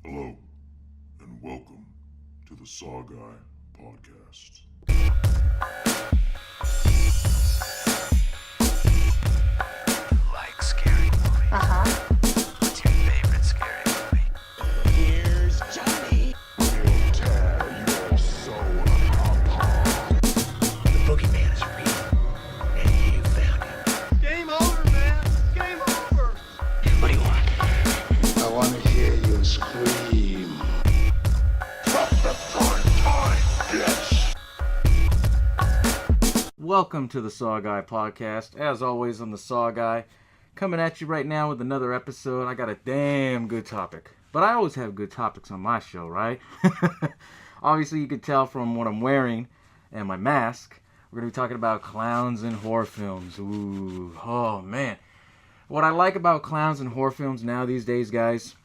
Hello, and welcome to the SaWGuy podcast. Like scary movies. What's your favorite scary movie? Here's Johnny. We'll tear your soul apart. The boogeyman is real, and you found him. Game over, man. Game over. What do you want? I want to hear you scream. From the front time, bitch! Welcome to the SaWGuy podcast. As always, I'm the SaWGuy, coming at you right now with another episode. I got a damn good topic, but I always have good topics on my show, right? Obviously, you can tell from what I'm wearing and my mask. We're going to be talking about clowns in horror films. Ooh, oh man. What I like about clowns in horror films now these days, guys,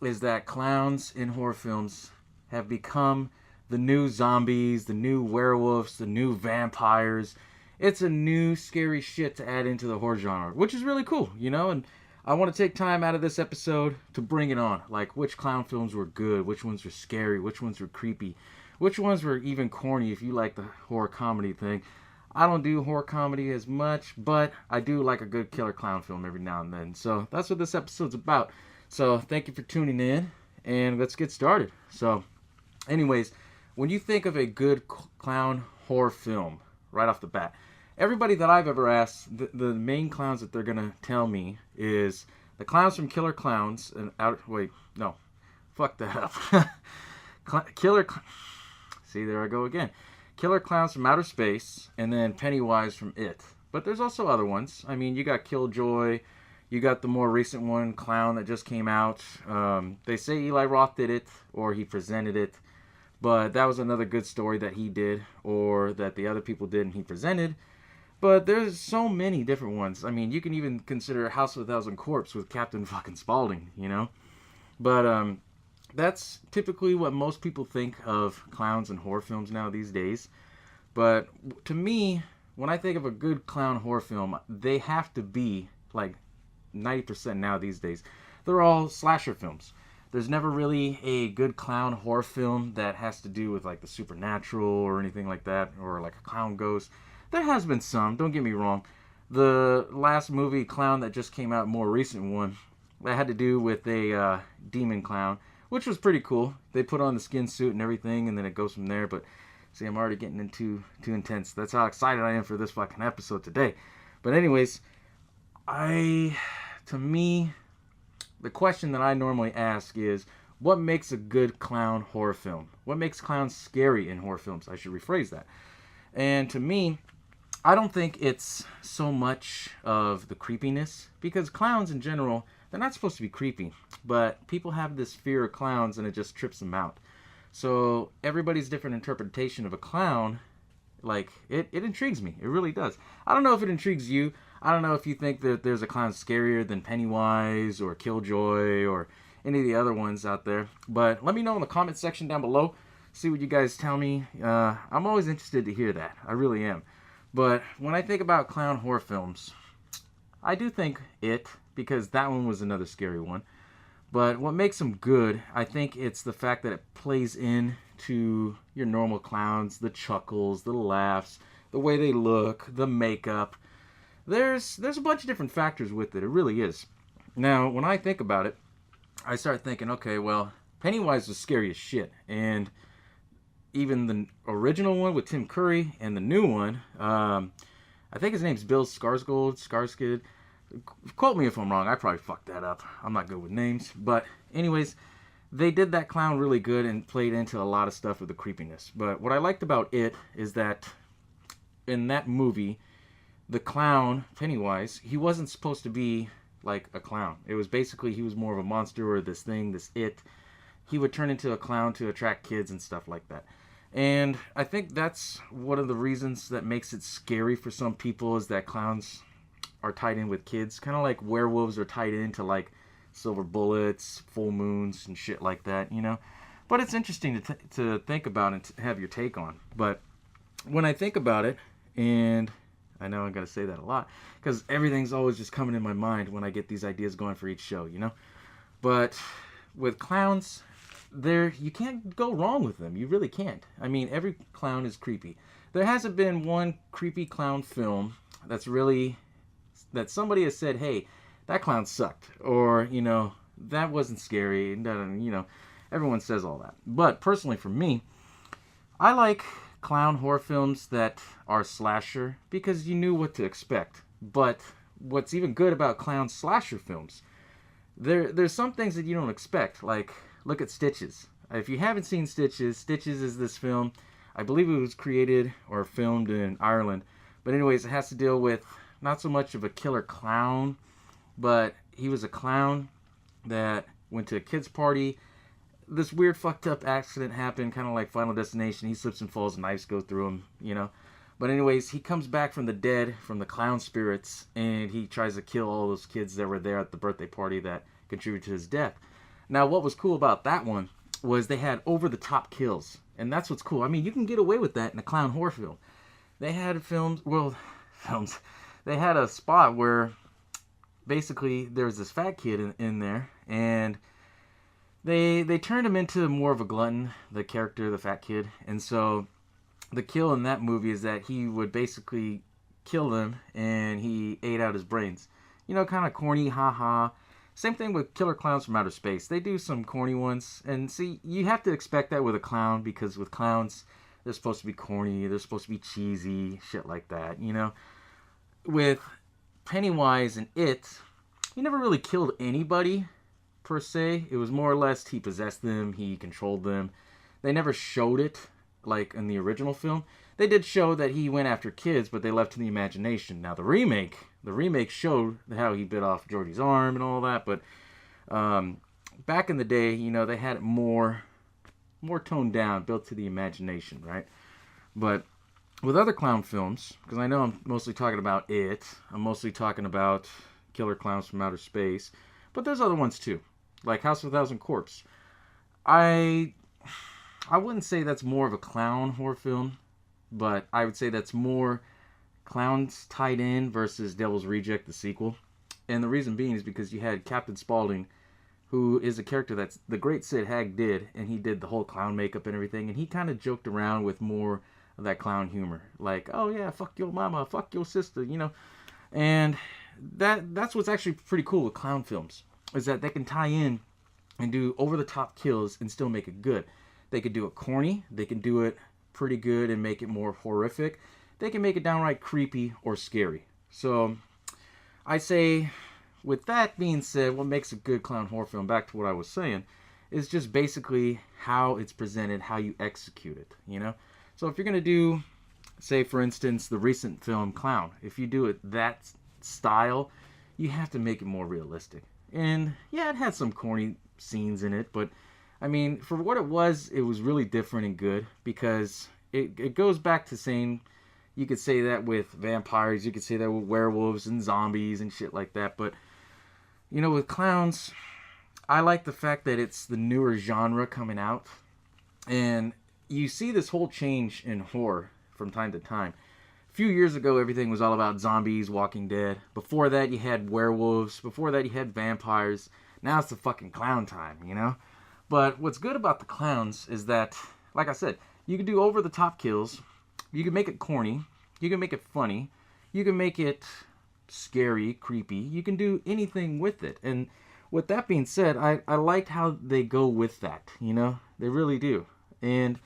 is that clowns in horror films have become the new zombies, the new werewolves, the new vampires. It's a new scary shit to add into the horror genre, which is really cool, you know? And I want to take time out of this episode to bring it on. Like, which clown films were good, which ones were scary, which ones were creepy, which ones were even corny if you like the horror comedy thing. I don't do horror comedy as much, but I do like a good killer clown film every now and then. So that's what this episode's about. So thank you for tuning in, and let's get started. So anyways, when you think of a good clown horror film, right off the bat, everybody that I've ever asked, the main clowns that they're going to tell me is the clowns from Killer Clowns and fuck that up. See, there I go again. Killer Clowns from Outer Space, and then Pennywise from It. But there's also other ones. I mean, you got Killjoy, you got the more recent one, Clown, that just came out. They say Eli Roth did it, or he presented it. But that was another good story that he did, or that the other people did and he presented. But there's so many different ones. I mean, you can even consider House of a Thousand Corpses with Captain fucking Spaulding, you know? But that's typically what most people think of clowns in horror films now these days. But to me, when I think of a good clown horror film, they have to be like 90% now these days. They're all slasher films. There's never really a good clown horror film that has to do with like the supernatural or anything like that, or like a clown ghost. There has been some, don't get me wrong. The last movie, Clown, that just came out, more recent one, that had to do with a demon clown, which was pretty cool. They put on the skin suit and everything, and then it goes from there. But see, I'm already getting into too intense. That's how excited I am for this fucking episode today. But anyways, to me, the question that I normally ask is, what makes a good clown horror film? What makes clowns scary in horror films? I should rephrase that. And to me, I don't think it's so much of the creepiness, because clowns in general, they're not supposed to be creepy, but people have this fear of clowns and it just trips them out. So everybody's different interpretation of a clown, like, it intrigues me. It really does. I don't know if it intrigues you. I don't know if you think that there's a clown scarier than Pennywise or Killjoy or any of the other ones out there. But let me know in the comment section down below. See what you guys tell me. I'm always interested to hear that. I really am. But when I think about clown horror films, I do think It, because that one was another scary one. But what makes them good, I think it's the fact that it plays into your normal clowns, the chuckles, the laughs, the way they look, the makeup. There's a bunch of different factors with it. It really is. Now, when I think about it, I start thinking, okay, well, Pennywise was scary as shit. And even the original one with Tim Curry and the new one, I think his name's Bill Skarsgård. Quote me if I'm wrong. I probably fucked that up. I'm not good with names. But anyways, they did that clown really good and played into a lot of stuff with the creepiness. But what I liked about It is that in that movie, the clown, Pennywise, he wasn't supposed to be like a clown. It was basically, he was more of a monster, or this thing, this It. He would turn into a clown to attract kids and stuff like that. And I think that's one of the reasons that makes it scary for some people, is that clowns are tied in with kids. Kind of like werewolves are tied into like silver bullets, full moons, and shit like that, you know? But it's interesting to think about and to have your take on. But when I think about it, and I know I'm going to say that a lot, because everything's always just coming in my mind when I get these ideas going for each show, you know? But with clowns, you can't go wrong with them. You really can't. I mean, every clown is creepy. There hasn't been one creepy clown film that somebody has said, hey, that clown sucked, or, that wasn't scary, everyone says all that. But personally for me, I like clown horror films that are slasher because you knew what to expect. But what's even good about clown slasher films, there's some things that you don't expect, like look at Stitches. If you haven't seen Stitches, Stitches is this film, I believe it was created or filmed in Ireland, but anyways, it has to deal with not so much of a killer clown, but he was a clown that went to a kid's party. This weird fucked up accident happened, kind of like Final Destination. He slips and falls, knives go through him, But anyways, he comes back from the dead, from the clown spirits, and he tries to kill all those kids that were there at the birthday party that contributed to his death. Now, what was cool about that one was they had over-the-top kills, and that's what's cool. I mean, you can get away with that in a clown horror film. They had films. They had a spot where basically there was this fat kid in there, and they turned him into more of a glutton, the character, the fat kid, and so the kill in that movie is that he would basically kill them and he ate out his brains. Kind of corny, haha. Same thing with Killer Clowns from Outer Space. They do some corny ones. And see, you have to expect that with a clown because with clowns, they're supposed to be corny, they're supposed to be cheesy, shit like that, With Pennywise and It, he never really killed anybody, per se. It was more or less he possessed them, he controlled them. They never showed it like in the original film. They did show that he went after kids, but they left to the imagination. Now the remake showed how he bit off Georgie's arm and all that, but back in the day, they had it more toned down, built to the imagination, right? But with other clown films, because I know I'm mostly talking about It, I'm mostly talking about Killer Clowns from Outer Space, but there's other ones too, like House of a Thousand Corpses. I wouldn't say that's more of a clown horror film, but I would say that's more clowns tied in versus Devil's Reject, the sequel. And the reason being is because you had Captain Spaulding, who is a character that's the great Sid Haig did, and he did the whole clown makeup and everything, and he kind of joked around with more of that clown humor. Like, oh yeah, fuck your mama, fuck your sister, And that's what's actually pretty cool with clown films, is that they can tie in and do over-the-top kills and still make it good. They could do it corny, they can do it pretty good and make it more horrific. They can make it downright creepy or scary. So, I say, with that being said, what makes a good clown horror film, back to what I was saying, is just basically how it's presented, how you execute it, So if you're going to do, say for instance, the recent film Clown, if you do it that style, you have to make it more realistic. And yeah, it had some corny scenes in it, but I mean, for what it was really different and good, because it goes back to saying, you could say that with vampires, you could say that with werewolves and zombies and shit like that, but, with clowns, I like the fact that it's the newer genre coming out, and you see this whole change in horror from time to time. A few years ago, everything was all about zombies, Walking Dead. Before that, you had werewolves. Before that, you had vampires. Now it's the fucking clown time, But what's good about the clowns is that, like I said, you can do over-the-top kills. You can make it corny. You can make it funny. You can make it scary, creepy. You can do anything with it. And with that being said, I liked how they go with that, They really do. And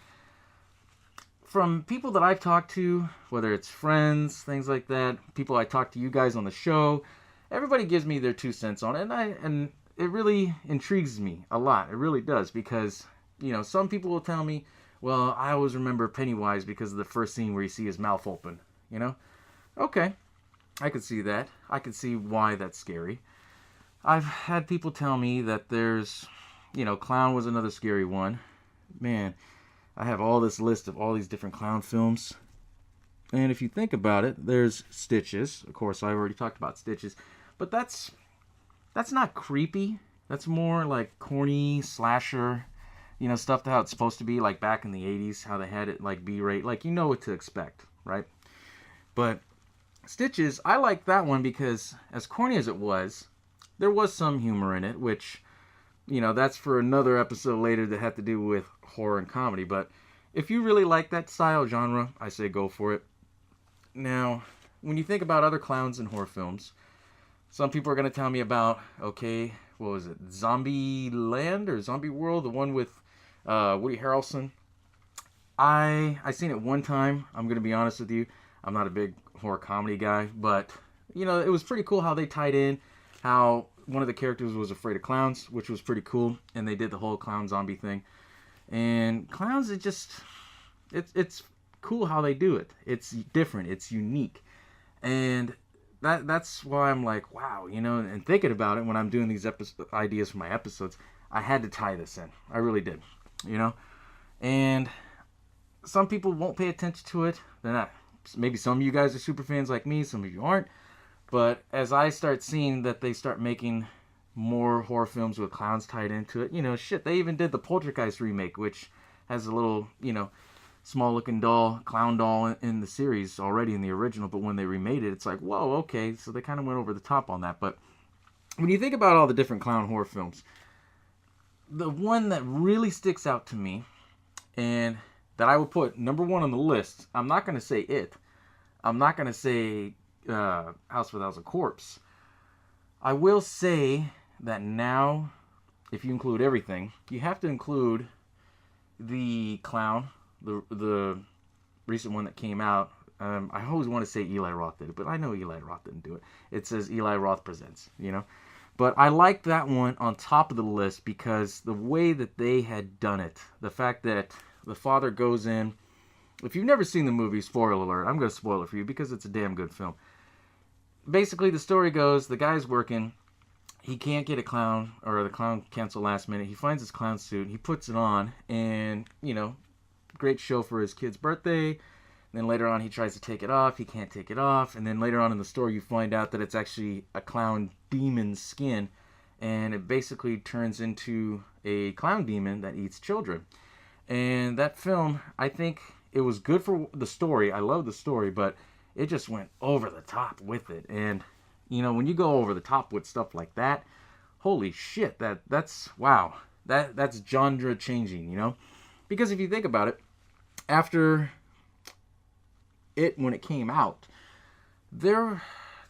from people that I've talked to, whether it's friends, things like that, people I talk to you guys on the show, everybody gives me their 2 cents on it, and it really intrigues me a lot. It really does, because, some people will tell me, well, I always remember Pennywise because of the first scene where you see his mouth open, Okay, I could see that. I could see why that's scary. I've had people tell me that there's, Clown was another scary one. Man, I have all this list of all these different clown films. And if you think about it, there's Stitches. Of course, I've already talked about Stitches. But that's not creepy. That's more like corny, slasher, stuff how it's supposed to be, like back in the 80s, how they had it like B-rate. Like, you know what to expect, right? But Stitches, I like that one because as corny as it was, there was some humor in it, which, that's for another episode later that had to do with horror and comedy. But if you really like that style genre, I say go for it. Now, when you think about other clowns in horror films, some people are going to tell me about, okay, what was it, Zombie Land or Zombie World, the one with Woody Harrelson. I seen it one time. I'm going to be honest with you. I'm not a big horror comedy guy, but, it was pretty cool how they tied in how one of the characters was afraid of clowns, which was pretty cool, and they did the whole clown zombie thing. And clowns, it's cool how they do it. It's different. It's unique. And that's why I'm like, wow, and thinking about it when I'm doing these ideas for my episodes, I had to tie this in. I really did, And some people won't pay attention to it. They're not. Maybe some of you guys are super fans like me. Some of you aren't. But as I start seeing that they start making more horror films with clowns tied into it, they even did the Poltergeist remake, which has a little, small looking clown doll in the series already in the original, but when they remade it, it's like, whoa, okay, so they kind of went over the top on that. But when you think about all the different clown horror films, the one that really sticks out to me, and that I would put number one on the list, I'm not going to say it. I'm not going to say House Without a Corpse. I will say that now, if you include everything, you have to include the clown, the recent one that came out. I always want to say Eli Roth did it, but I know Eli Roth didn't do it. It says Eli Roth Presents, But I like that one on top of the list because the way that they had done it, the fact that the father goes in. If you've never seen the movie, spoiler alert, I'm going to spoil it for you because it's a damn good film. Basically, the story goes, the guy's working, he can't get a clown, or the clown cancel last minute. He finds his clown suit, he puts it on, and, great show for his kid's birthday. Then later on, he tries to take it off, he can't take it off, and then later on in the story, you find out that it's actually a clown demon's skin, and it basically turns into a clown demon that eats children. And that film, I think it was good for the story. I love the story, but it just went over the top with it. And, when you go over the top with stuff like that, holy shit, that's wow. That's genre changing, Because if you think about it, after it, when it came out, there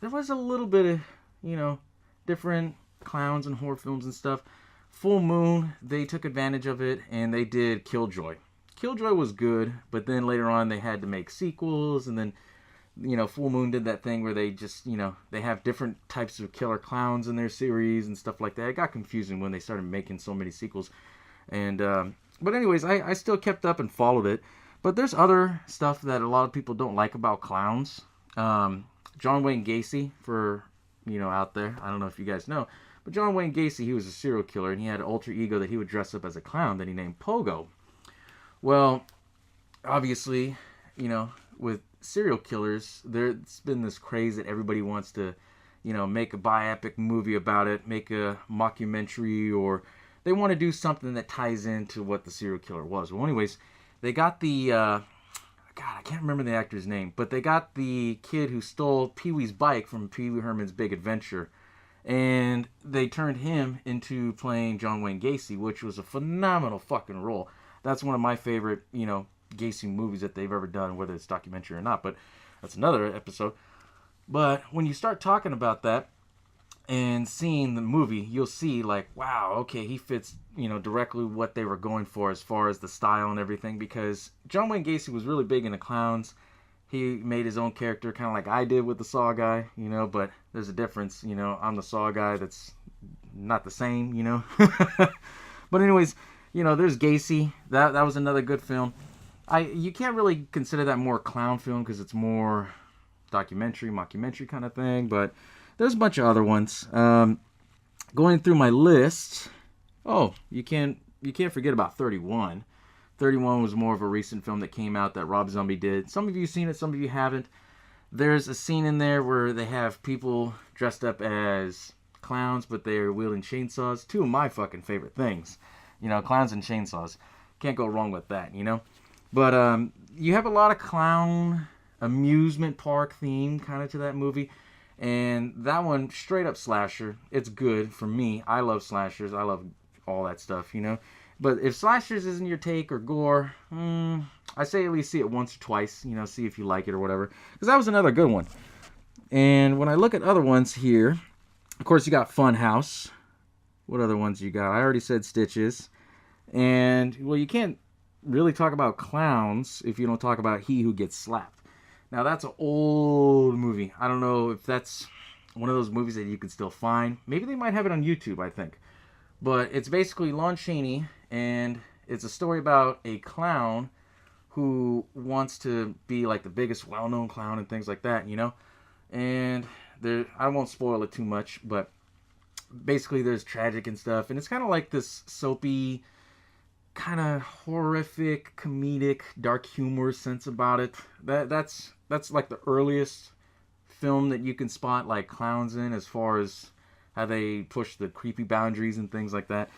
was a little bit of, different clowns and horror films and stuff. Full Moon, they took advantage of it, and they did Killjoy. Killjoy was good, but then later on they had to make sequels, and then, Full Moon did that thing where they just, they have different types of killer clowns in their series and stuff like that. It got confusing when they started making so many sequels. And, but anyways, I still kept up and followed it. But there's other stuff that a lot of people don't like about clowns. John Wayne Gacy, for, out there. I don't know if you guys know. But John Wayne Gacy, he was a serial killer, and he had an alter ego that he would dress up as a clown that he named Pogo. Well, obviously, with serial killers, there's been this craze that everybody wants to, make a biopic movie about it, make a mockumentary, or they want to do something that ties into what the serial killer was. Well, anyways, they got the, I can't remember the actor's name, but they got the kid who stole Pee-wee's bike from Pee-wee Herman's Big Adventure. And they turned him into playing John Wayne Gacy, which was a phenomenal fucking role. That's one of my favorite, Gacy movies that they've ever done, whether it's documentary or not. But that's another episode. But when you start talking about that and seeing the movie, you'll see like, wow, okay, he fits, directly what they were going for as far as the style and everything. Because John Wayne Gacy was really big into clowns. He made his own character, kind of like I did with the SaWGuy, but there's a difference, I'm the SaWGuy that's not the same, But anyways, there's Gacy. That was another good film. You can't really consider that more clown film because it's more documentary, mockumentary kind of thing, but there's a bunch of other ones. Going through my list, you can't forget about 31. 31 was more of a recent film that came out that Rob Zombie did. Some of you seen it, some of you haven't. There's a scene in there where they have people dressed up as clowns, but they're wielding chainsaws. Two of my fucking favorite things. Clowns and chainsaws. Can't go wrong with that, But you have a lot of clown amusement park theme kind of to that movie. And that one, straight up slasher. It's good for me. I love slashers. I love, all that stuff, you know. But if slashers isn't your take or gore, I say at least see it once or twice, you know, see if you like it or whatever. Because that was another good one. And when I look at other ones here, of course you got Funhouse. What other ones you got? I already said Stitches. And, well, you can't really talk about clowns if you don't talk about He Who Gets Slapped. Now, that's an old movie. I don't know if that's one of those movies that you can still find. Maybe they might have it on YouTube, I think. But it's basically Lon Chaney, and it's a story about a clown who wants to be like the biggest well-known clown and things like that, you know? And I won't spoil it too much, but basically there's tragic and stuff, and it's kind of like this soapy, kind of horrific, comedic, dark humor sense about it. That's like the earliest film that you can spot like clowns in, as far as how they push the creepy boundaries and things like that.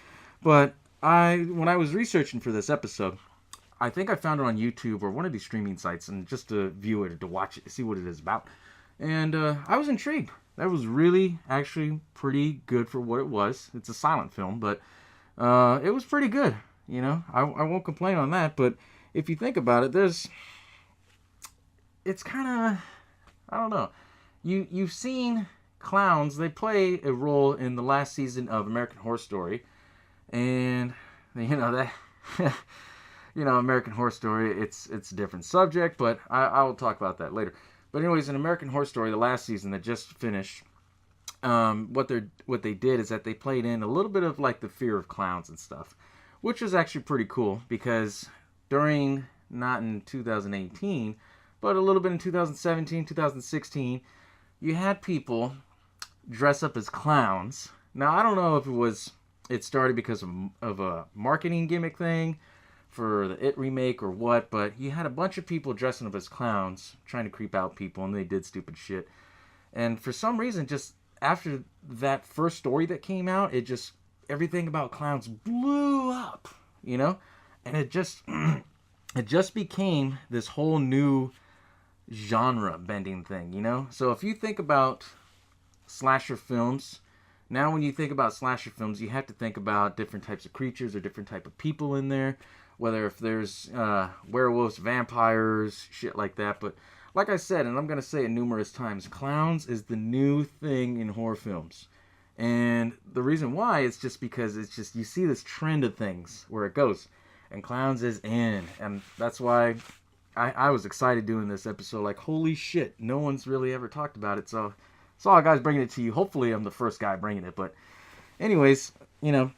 But when I was researching for this episode, I think I found it on YouTube or one of these streaming sites, and just to view it, to watch it, to see what it is about. And I was intrigued. That was really, actually, pretty good for what it was. It's a silent film, but it was pretty good. You know, I won't complain on that. But if you think about it, it's kind of, I don't know. You've seen clowns. They play a role in the last season of American Horror Story, and you know that. You know, American Horror Story, it's a different subject, but I will talk about that later. But anyways, in American Horror Story, the last season that just finished, what they did is that they played in a little bit of like the fear of clowns and stuff, which was actually pretty cool, because during, not in 2018, but a little bit in 2017, 2016, you had people dress up as clowns. Now, I don't know if it started because of a marketing gimmick thing for the It remake or what, but you had a bunch of people dressing up as clowns, trying to creep out people, and they did stupid shit. And for some reason, just after that first story that came out, everything about clowns blew up, you know? And it just became this whole new genre bending thing, you know? So if you think about slasher films, now when you think about slasher films, you have to think about different types of creatures or different type of people in there, whether if there's werewolves, vampires, shit like that. But like I said, and I'm going to say it numerous times, clowns is the new thing in horror films. And the reason why is just because it's just, you see this trend of things where it goes, and clowns is in. And that's why I was excited doing this episode. Like, holy shit, no one's really ever talked about it. So SaWGuY's bringing it to you. Hopefully I'm the first guy bringing it. But anyways, you know,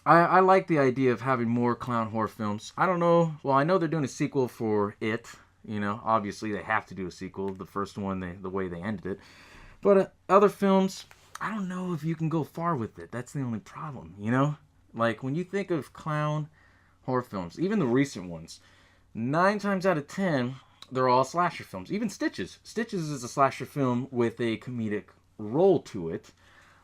I like the idea of having more clown horror films. I don't know. Well, I know they're doing a sequel for It. You know, obviously they have to do a sequel. The first one, the way they ended it. But other films, I don't know if you can go far with it. That's the only problem, you know? Like, when you think of clown horror films, even the recent ones, 9 times out of 10, they're all slasher films. Even Stitches. Stitches is a slasher film with a comedic role to it.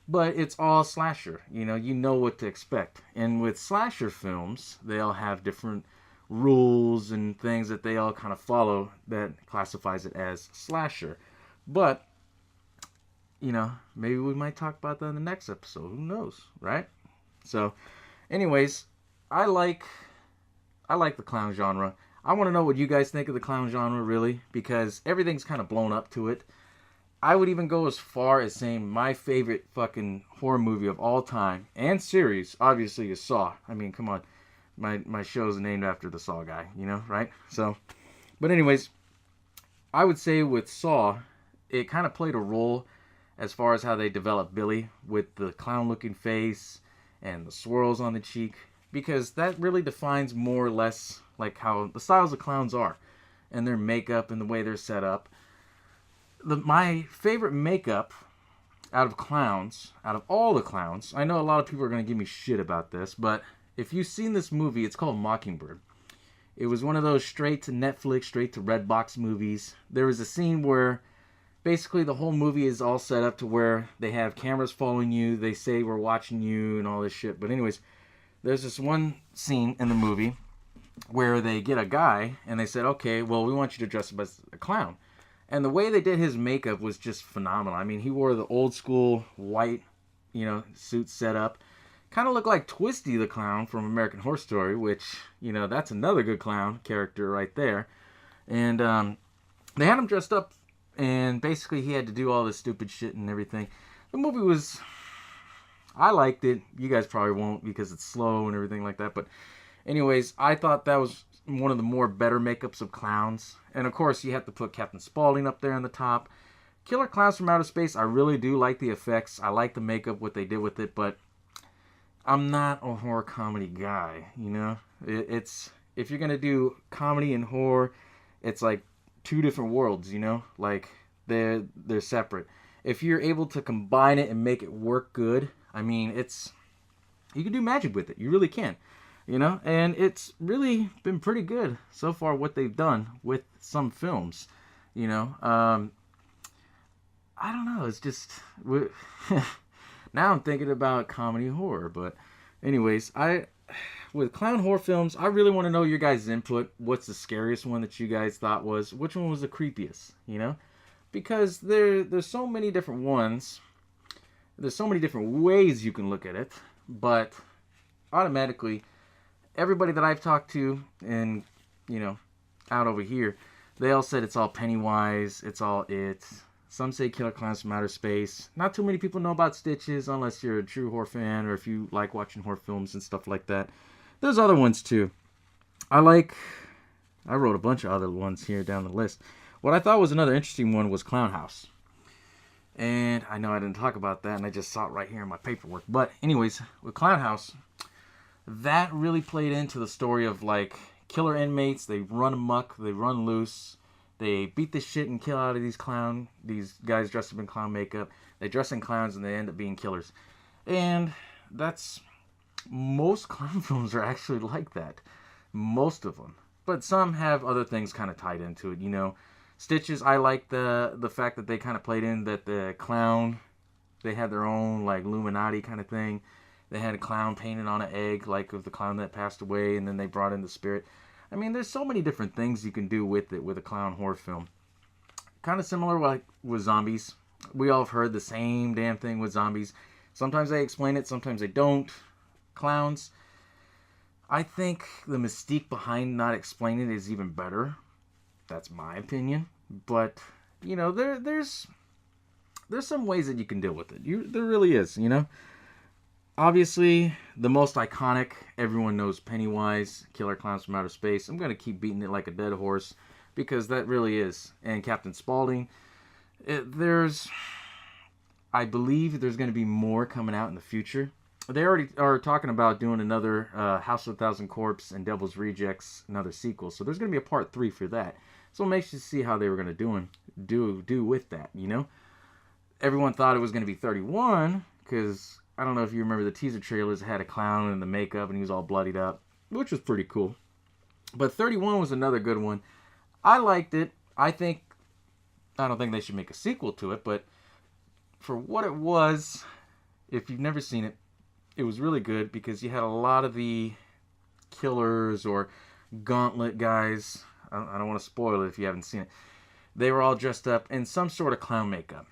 But it's all slasher, you know what to expect. And with slasher films, they all have different rules and things that they all kind of follow that classifies it as slasher. But, you know, maybe we might talk about that in the next episode. Who knows, right? So, anyways, I like the clown genre. I want to know what you guys think of the clown genre, really, because everything's kind of blown up to it. I would even go as far as saying my favorite fucking horror movie of all time and series, obviously, is Saw. I mean, come on. My show's named after the Saw guy, you know, right? So, but anyways, I would say with Saw, it kind of played a role as far as how they developed Billy with the clown-looking face and the swirls on the cheek, because that really defines more or less like how the styles of clowns are and their makeup and the way they're set up. My favorite makeup out of clowns, out of all the clowns, I know a lot of people are going to give me shit about this, but if you've seen this movie, it's called Mockingbird. It was one of those straight to Netflix, straight to Redbox movies. There was a scene where basically the whole movie is all set up to where they have cameras following you, they say we're watching you and all this shit. But anyways, there's this one scene in the movie where they get a guy and they said, okay, well, we want you to dress up as a clown. And the way they did his makeup was just phenomenal. I mean, he wore the old school white, you know, suit set up. kind of look like Twisty the Clown from American Horror Story, which, that's another good clown character right there. And they had him dressed up, and basically he had to do all this stupid shit and everything. The movie was... I liked it. You guys probably won't because it's slow and everything like that. But anyways, I thought that was one of the more better makeups of clowns. And of course, you have to put Captain Spaulding up there on the top. Killer Clowns from Outer Space, I really do like the effects. I like the makeup, what they did with it. But I'm not a horror comedy guy, It's... If you're going to do comedy and horror, it's like two different worlds, Like, they're separate. If you're able to combine it and make it work good... I mean, you can do magic with it. You really can, and it's really been pretty good so far what they've done with some films, I don't know. It's just, now I'm thinking about comedy horror, but anyways, with clown horror films, I really want to know your guys' input. What's the scariest one that you guys thought was? Which one was the creepiest, Because there's so many different ones. There's so many different ways you can look at it, but automatically, everybody that I've talked to and, out over here, they all said it's all Pennywise, it's all it. Some say Killer Clowns from Outer Space. Not too many people know about Stitches unless you're a true horror fan or if you like watching horror films and stuff like that. There's other ones too. I wrote a bunch of other ones here down the list. What I thought was another interesting one was Clown House. And I know I didn't talk about that, and I just saw it right here in my paperwork. But anyways, with Clown House, that really played into the story of, like, killer inmates. They run amok, they run loose, they beat the shit and kill out of these guys dressed up in clown makeup. They dress in clowns, and they end up being killers. And most clown films are actually like that. Most of them. But some have other things kind of tied into it, Stitches, I like the fact that they kind of played in that the clown, they had their own, like, Illuminati kind of thing. They had a clown painted on an egg, like, of the clown that passed away, and then they brought in the spirit. I mean, there's so many different things you can do with it, with a clown horror film. Kind of similar, like, with zombies. We all have heard the same damn thing with zombies. Sometimes they explain it, sometimes they don't. Clowns, I think the mystique behind not explaining it is even better. That's my opinion, but there's some ways that you can deal with it. There really is, Obviously, the most iconic, everyone knows Pennywise, Killer Clowns from Outer Space. I'm gonna keep beating it like a dead horse because that really is. And Captain Spaulding, I believe there's gonna be more coming out in the future. They already are talking about doing another House of a Thousand Corpse and Devil's Rejects, another sequel. So there's gonna be a part 3 for that. So it makes you see how they were going to do with that, Everyone thought it was going to be 31, because I don't know if you remember the teaser trailers had a clown in the makeup and he was all bloodied up, which was pretty cool. But 31 was another good one. I liked it. I don't think they should make a sequel to it, but for what it was, if you've never seen it, it was really good because you had a lot of the killers or gauntlet guys. I don't want to spoil it if you haven't seen it. They were all dressed up in some sort of clown makeup.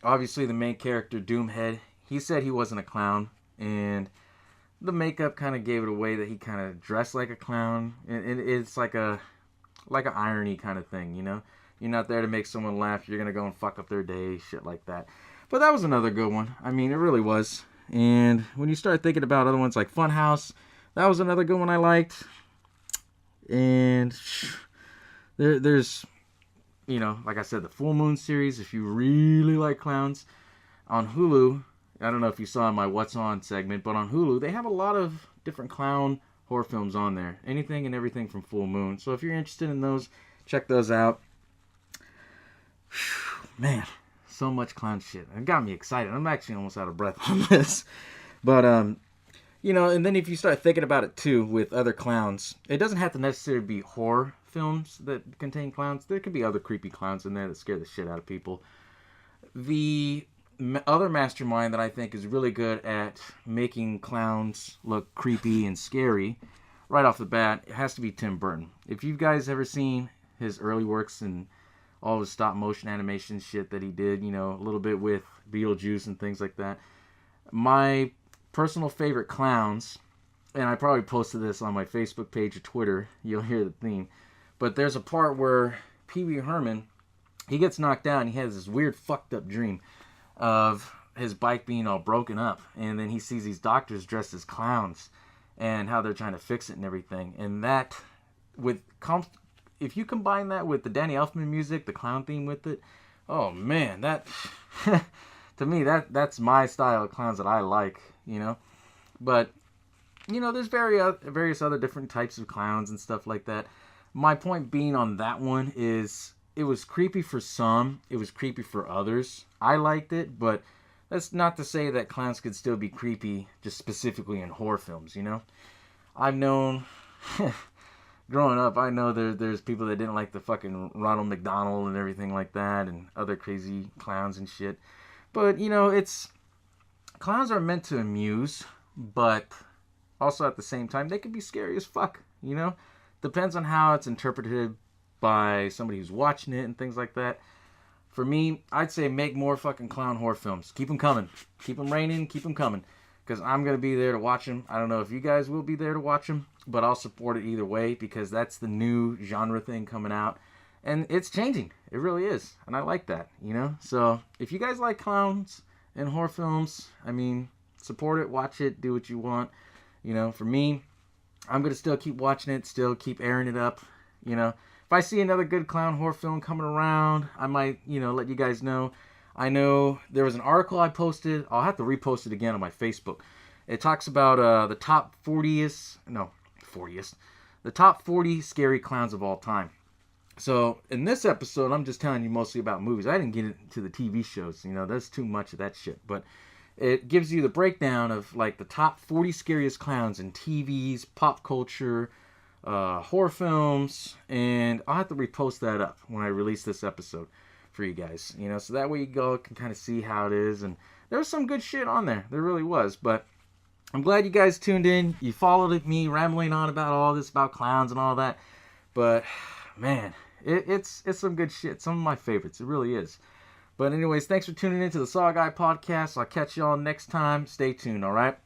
Obviously the main character, Doomhead, he said he wasn't a clown. And the makeup kind of gave it away that he kind of dressed like a clown. And it's like an irony kind of thing, You're not there to make someone laugh. You're going to go and fuck up their day, shit like that. But that was another good one. I mean, it really was. And when you start thinking about other ones like Funhouse, that was another good one I liked. And there's, like I said, the Full Moon series, if you really like clowns. On Hulu, I don't know if you saw my What's On segment, but on Hulu, they have a lot of different clown horror films on there. Anything and everything from Full Moon. So if you're interested in those, check those out. Man, so much clown shit. It got me excited. I'm actually almost out of breath on this. But, and then if you start thinking about it too with other clowns, it doesn't have to necessarily be horror films that contain clowns. There could be other creepy clowns in there that scare the shit out of people. The other mastermind that I think is really good at making clowns look creepy and scary right off the bat, it has to be Tim Burton. If you guys ever seen his early works and all his stop motion animation shit that he did, a little bit with Beetlejuice and things like that, my personal favorite clowns, and I probably posted this on my Facebook page or Twitter. You'll hear the theme. But there's a part where Pee Wee Herman, he gets knocked down. He has this weird fucked up dream of his bike being all broken up. And then he sees these doctors dressed as clowns and how they're trying to fix it and everything. And that, if you combine that with the Danny Elfman music, the clown theme with it, oh man, that, to me, that's my style of clowns that I like, you know. But, you know, there's various other different types of clowns and stuff like that. My point being on that one is it was creepy for some. It was creepy for others. I liked it, but that's not to say that clowns could still be creepy just specifically in horror films, you know? I've known, growing up, I know there's people that didn't like the fucking Ronald McDonald and everything like that and other crazy clowns and shit. But, you know, clowns are meant to amuse, but also at the same time, they can be scary as fuck, you know? Depends on how it's interpreted by somebody who's watching it and things like that. For me, I'd say make more fucking clown horror films. Keep them coming. Keep them raining. Keep them coming. Because I'm going to be there to watch them. I don't know if you guys will be there to watch them, but I'll support it either way because that's the new genre thing coming out. And it's changing. It really is. And I like that, you know? So if you guys like clowns and horror films, I mean, support it, watch it, do what you want. You know, for me, I'm going to still keep watching it, still keep airing it up, you know. If I see another good clown horror film coming around, I might, you know, let you guys know. I know there was an article I posted. I'll have to repost it again on my Facebook. It talks about the top 40 scary clowns of all time. So in this episode, I'm just telling you mostly about movies. I didn't get into the TV shows. You know, there's too much of that shit. But it gives you the breakdown of like the top 40 scariest clowns in TVs, pop culture, horror films, and I'll have to repost that up when I release this episode for you guys, you know, so that way you can kind of see how it is. And there was some good shit on there, there really was. But I'm glad you guys tuned in, you followed me rambling on about all this about clowns and all that. But man, it's some good shit, some of my favorites, it really is. But anyways, thanks for tuning in to the SaWGuy podcast. I'll catch y'all next time. Stay tuned, all right?